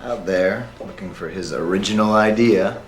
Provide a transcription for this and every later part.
out there looking for his original idea.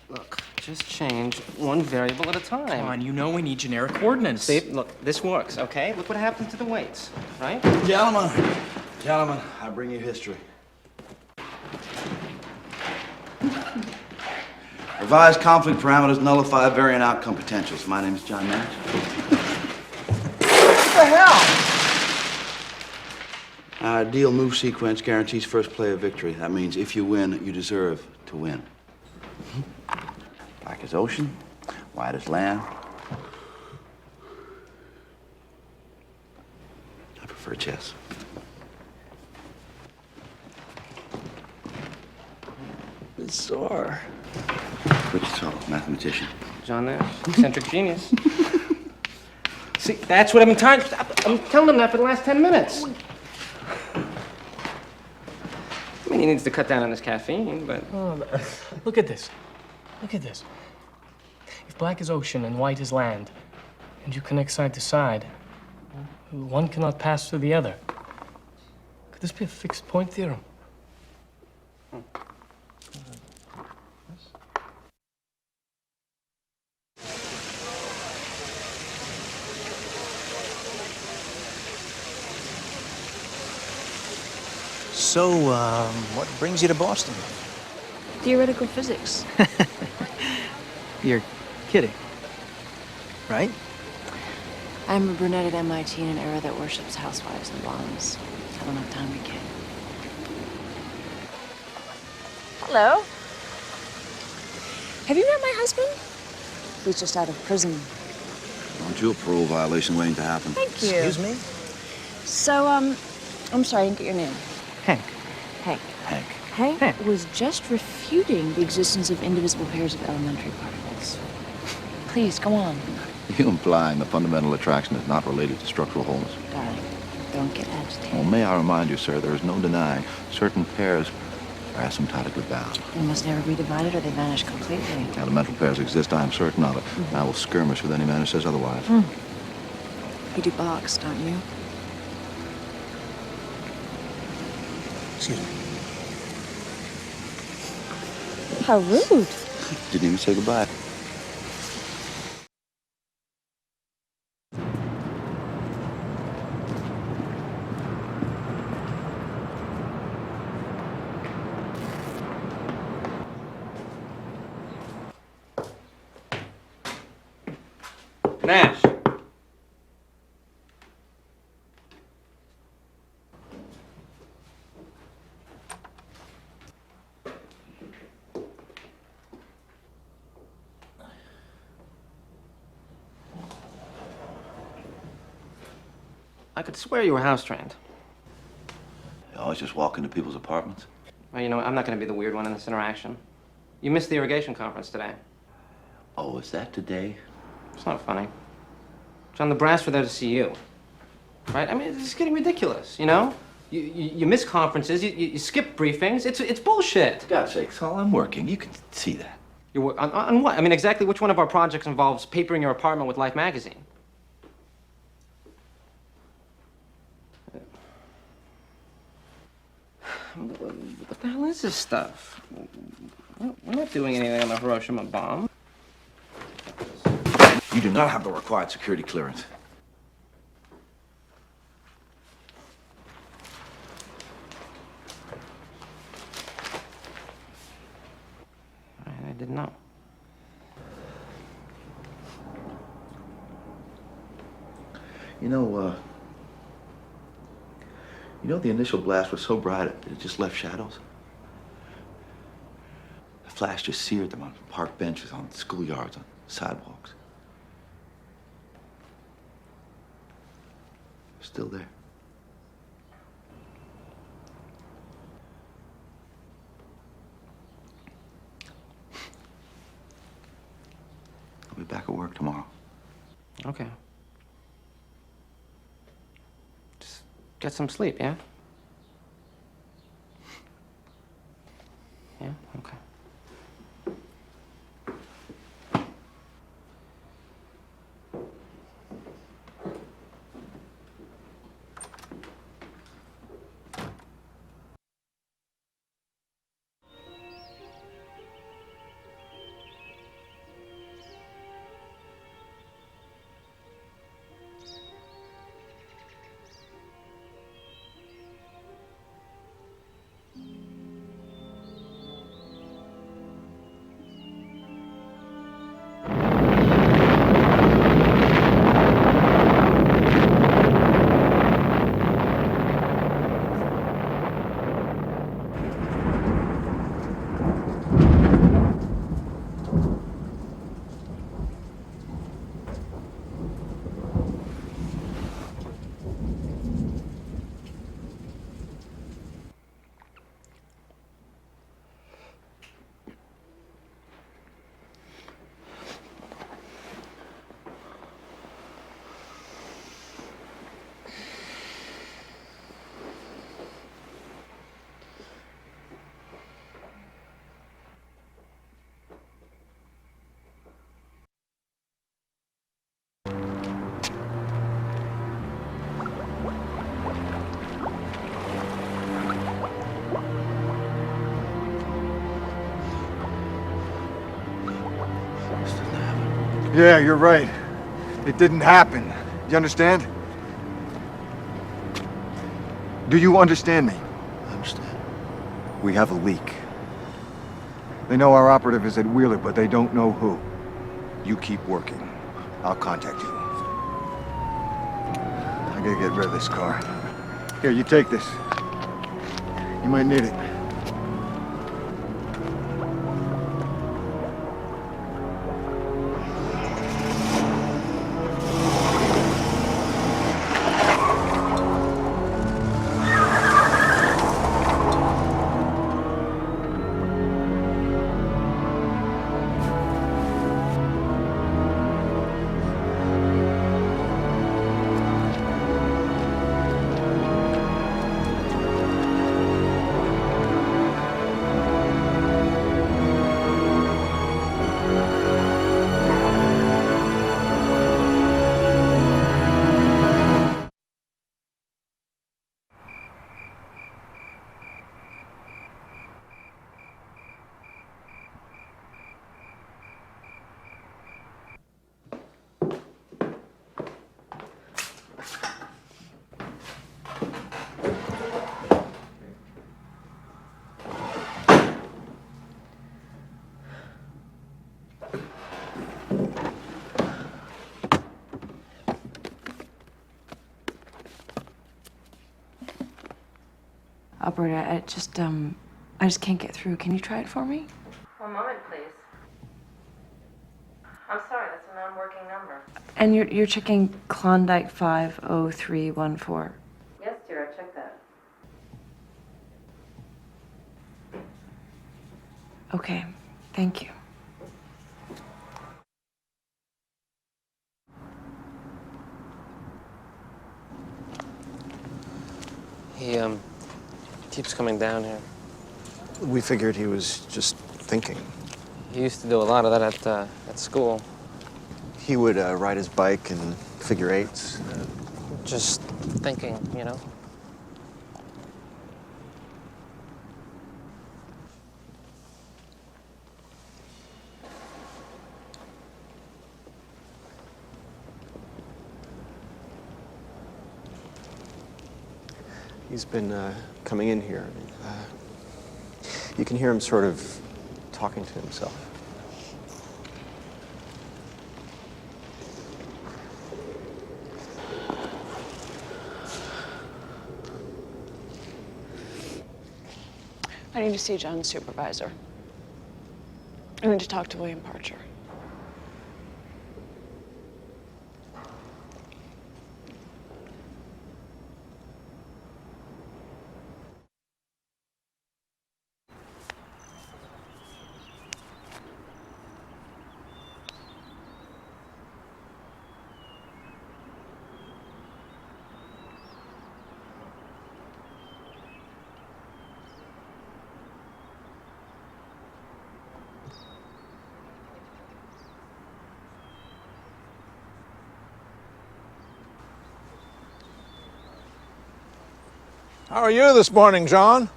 Look, just change one variable at a time. Come on, you know we need generic coordinates. See, look, this works, okay? Look what happened to the weights, right? Gentlemen, I bring you history. Revised conflict parameters nullify variant outcome potentials. My name is John Nash. What the hell? Our ideal move sequence guarantees first play of victory. That means if you win, you deserve to win. Black as ocean, white as land. I prefer chess. Bizarre. Wichita, mathematician. John Nash, eccentric genius. See, that's what I've been I'm telling him that for the last 10 minutes. I mean, he needs to cut down on his caffeine, but... Oh, look at this. Look at this. If black is ocean and white is land, and you connect side to side, one cannot pass through the other. Could this be a fixed point theorem? So, what brings you to Boston? theoretical physics. You're kidding, right? I'm a brunette at MIT in an era that worships housewives and blondes. I don't have time to kid. Hello. Have you met my husband? He's just out of prison. Aren't you a parole violation waiting to happen? Thank you. Excuse me? So, I'm sorry, I didn't get your name. Hank. Hank. Hank. Hank was just refuting the existence of indivisible pairs of elementary particles. Please, go on. You implying the fundamental attraction is not related to structural wholeness? Darling, don't get agitated. Well, may I remind you, sir, there is no denying certain pairs are asymptotically bound. They must never be divided or they vanish completely. Elemental pairs exist, I am certain of it. I will skirmish with any man who says otherwise. You do box, don't you? Excuse me. How rude. Didn't even say goodbye. Nash. I could swear you were house trained. You always just walk into people's apartments? Well, you know, I'm not going to be the weird one in this interaction. You missed the irrigation conference today. Oh, is that today? It's not funny. John, the brass were there to see you. Right? I mean, it's getting ridiculous, you know? You miss conferences, you skip briefings. It's bullshit. For God's sake, Saul, I'm working. You can see that. On what? I mean, exactly which one of our projects involves papering your apartment with Life magazine? What the hell is this stuff? We're not doing anything on the Hiroshima bomb. You do not have the required security clearance. I didn't know. You know the initial blast was so bright it just left shadows? The flash just seared them on park benches, on schoolyards, on sidewalks. Still there. I'll be back at work tomorrow. Okay. Just get some sleep, yeah? Yeah? Okay. Yeah, you're right. It didn't happen. You understand? Do you understand me? I understand. We have a leak. They know our operative is at Wheeler, but they don't know who. You keep working. I'll contact you. I gotta get rid of this car. Here, you take this. You might need it. Operator, I just can't get through. Can you try it for me? One moment, please. I'm sorry, that's a non-working number. And you're checking Klondike 50314. Yes, dear, I checked that. Okay, thank you. He keeps coming down here. We figured he was just thinking. He used to do a lot of that at school. He would ride his bike and figure eights. Just thinking, you know? He's been coming in here. You can hear him sort of talking to himself. I need to see John's supervisor. I need to talk to William Parcher. How are you this morning, John?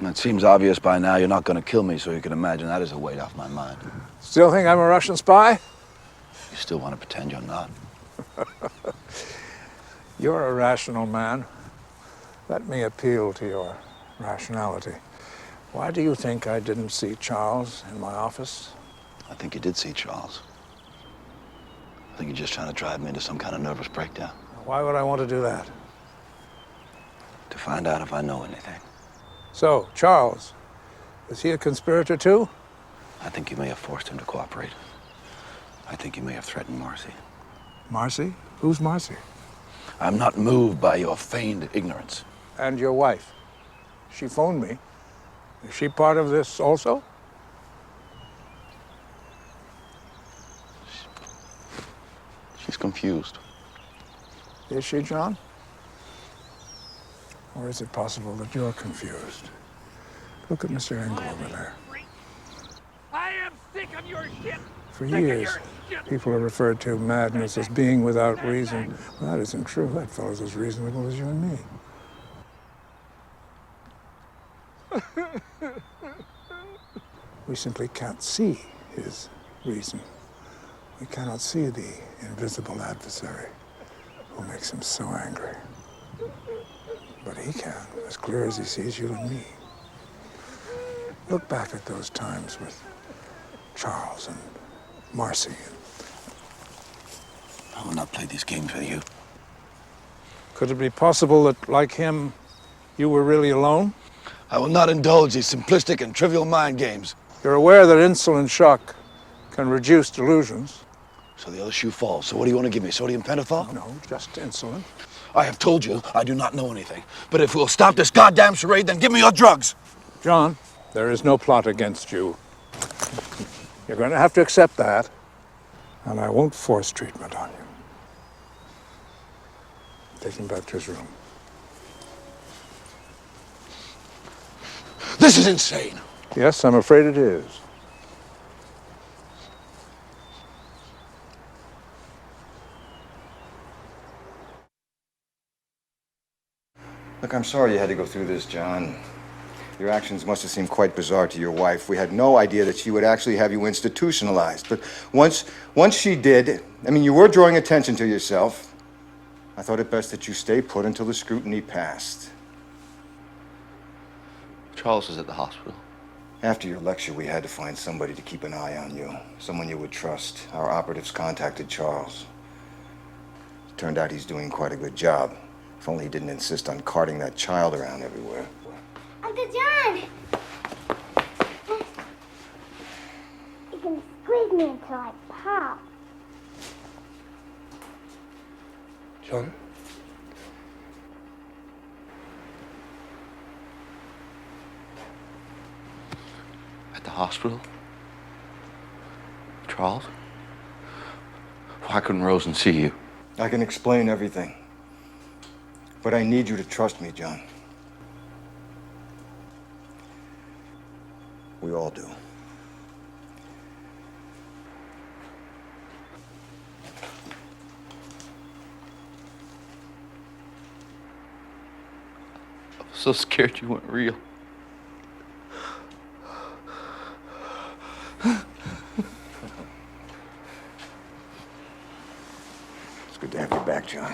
It seems obvious by now you're not going to kill me, so you can imagine that is a weight off my mind. Still think I'm a Russian spy? You still want to pretend you're not? You're a rational man. Let me appeal to your rationality. Why do you think I didn't see Charles in my office? I think you did see Charles. I think you're just trying to drive me into some kind of nervous breakdown. Why would I want to do that? To find out if I know anything. So, Charles, is he a conspirator too? I think you may have forced him to cooperate. I think you may have threatened Marcy. Marcy? Who's Marcy? I'm not moved by your feigned ignorance. And your wife. She phoned me. Is she part of this also? She's confused. Is she, John? Or is it possible that you're confused? Look at Mr. Engel over there. I am sick of your shit. For years, people have referred to madness as being without reason. Well, that isn't true. That fellow's as reasonable as you and me. We simply can't see his reason. We cannot see the invisible adversary who makes him so angry. But he can, as clear as he sees you and me. Look back at those times with Charles and Marcy. I will not play these games with you. Could it be possible that, like him, you were really alone? I will not indulge these simplistic and trivial mind games. You're aware that insulin shock can reduce delusions? So the other shoe falls. So what do you want to give me, sodium pentothal? No, just insulin. I have told you I do not know anything. But if we'll stop this goddamn charade, then give me your drugs. John, there is no plot against you. You're going to have to accept that. And I won't force treatment on you. Take him back to his room. This is insane. Yes, I'm afraid it is. Look, I'm sorry you had to go through this, John. Your actions must have seemed quite bizarre to your wife. We had no idea that she would actually have you institutionalized. But once she did, I mean, you were drawing attention to yourself. I thought it best that you stay put until the scrutiny passed. Charles is at the hospital. After your lecture, we had to find somebody to keep an eye on you. Someone you would trust. Our operatives contacted Charles. It turned out he's doing quite a good job. If only he didn't insist on carting that child around everywhere. Uncle John! You can squeeze me until I pop. John? At the hospital? Charles? Why couldn't Rosen see you? I can explain everything. But I need you to trust me, John. We all do. I was so scared you weren't real. It's good to have you back, John.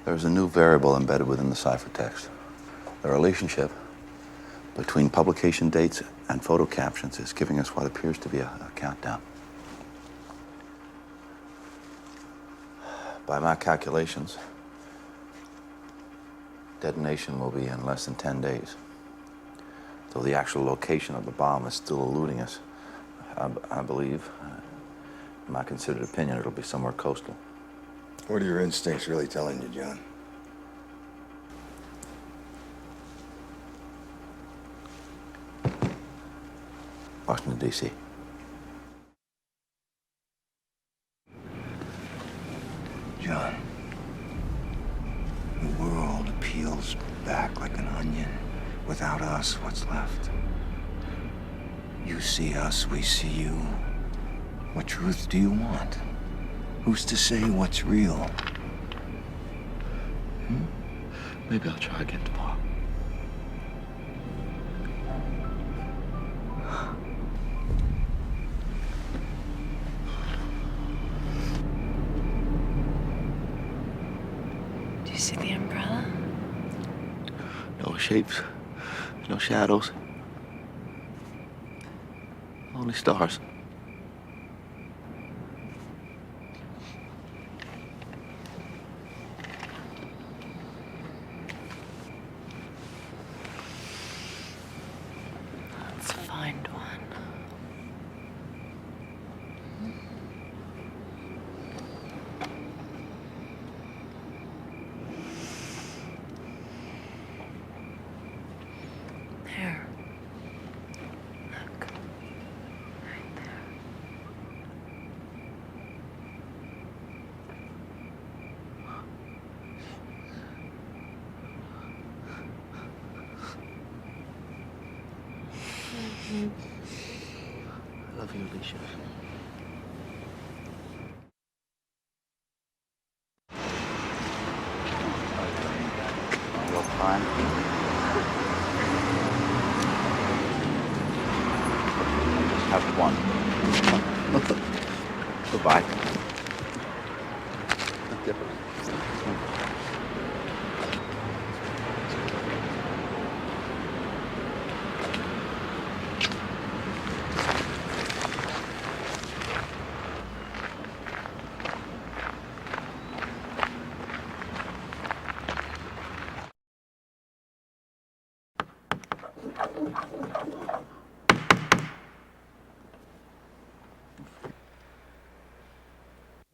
There's a new variable embedded within the ciphertext. The relationship between publication dates and photo captions is giving us what appears to be a countdown. By my calculations, detonation will be in less than 10 days. Though the actual location of the bomb is still eluding us, I believe, in my considered opinion, it'll be somewhere coastal. What are your instincts really telling you, John? Washington, D.C. John, the world peels back like an onion. Without us, what's left? You see us, we see you. What truth do you want? Who's to say what's real? Maybe I'll try again tomorrow. Do you see the umbrella? No shapes, no shadows, only stars. issues. Your time. Just have one. Goodbye.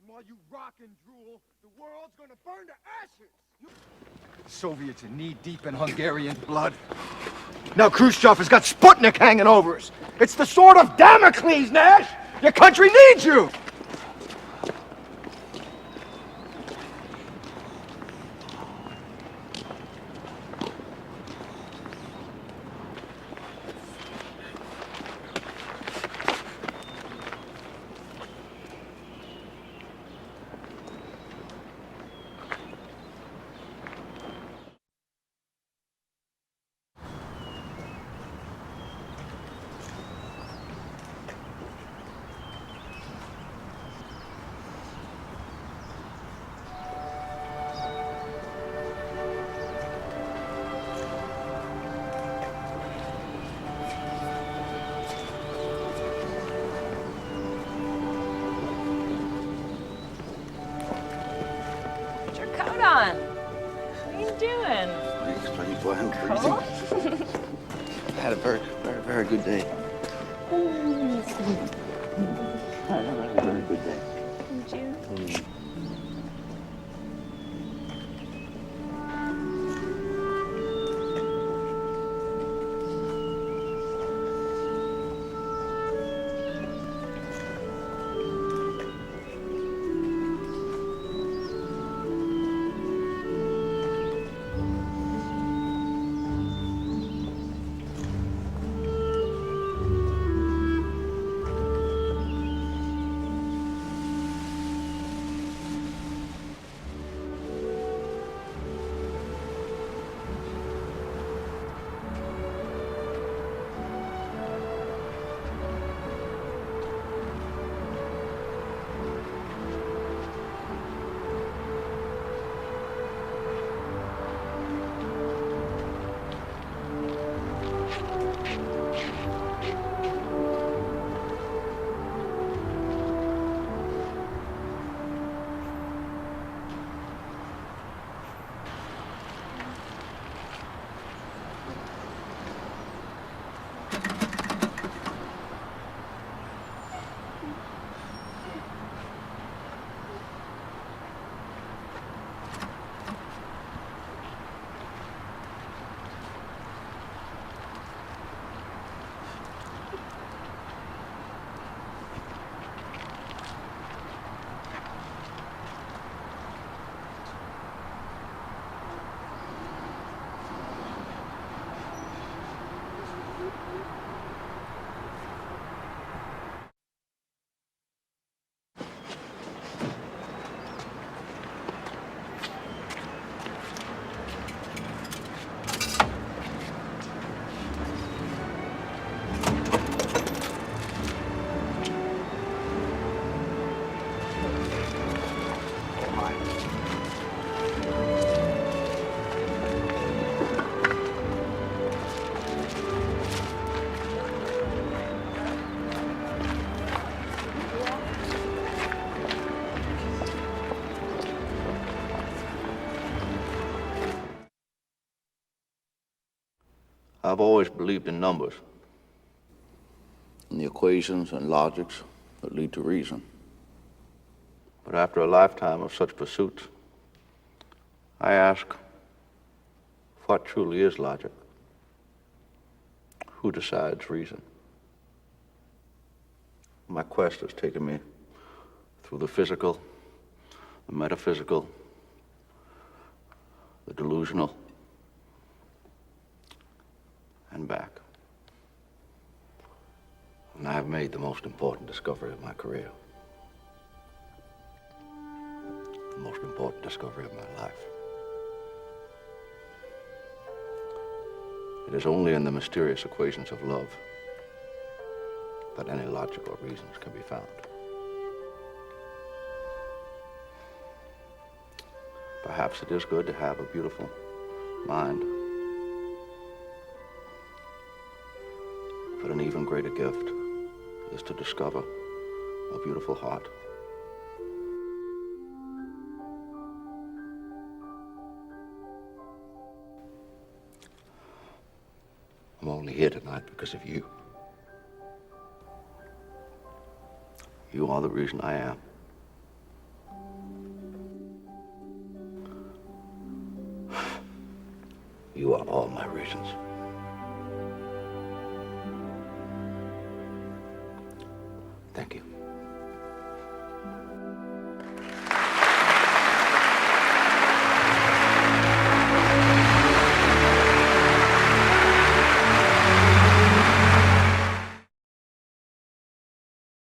While you rock and drool, the world's gonna burn to ashes. The Soviets are knee-deep in Hungarian blood. Now Khrushchev has got Sputnik hanging over us. It's the sword of Damocles, Nash! Your country needs you! Put your coat on. What are you doing? Explain why I'm freezing. I had a very, very, very good day. I had a very, very good day. Did you? I've always believed in numbers, in the equations and logics that lead to reason. But after a lifetime of such pursuits, I ask, what truly is logic? Who decides reason? My quest has taken me through the physical, the metaphysical, the delusional, and back. And I have made the most important discovery of my career. The most important discovery of my life. It is only in the mysterious equations of love that any logical reasons can be found. Perhaps it is good to have a beautiful mind. But an even greater gift is to discover a beautiful heart. I'm only here tonight because of you. You are the reason I am. You are all my reasons.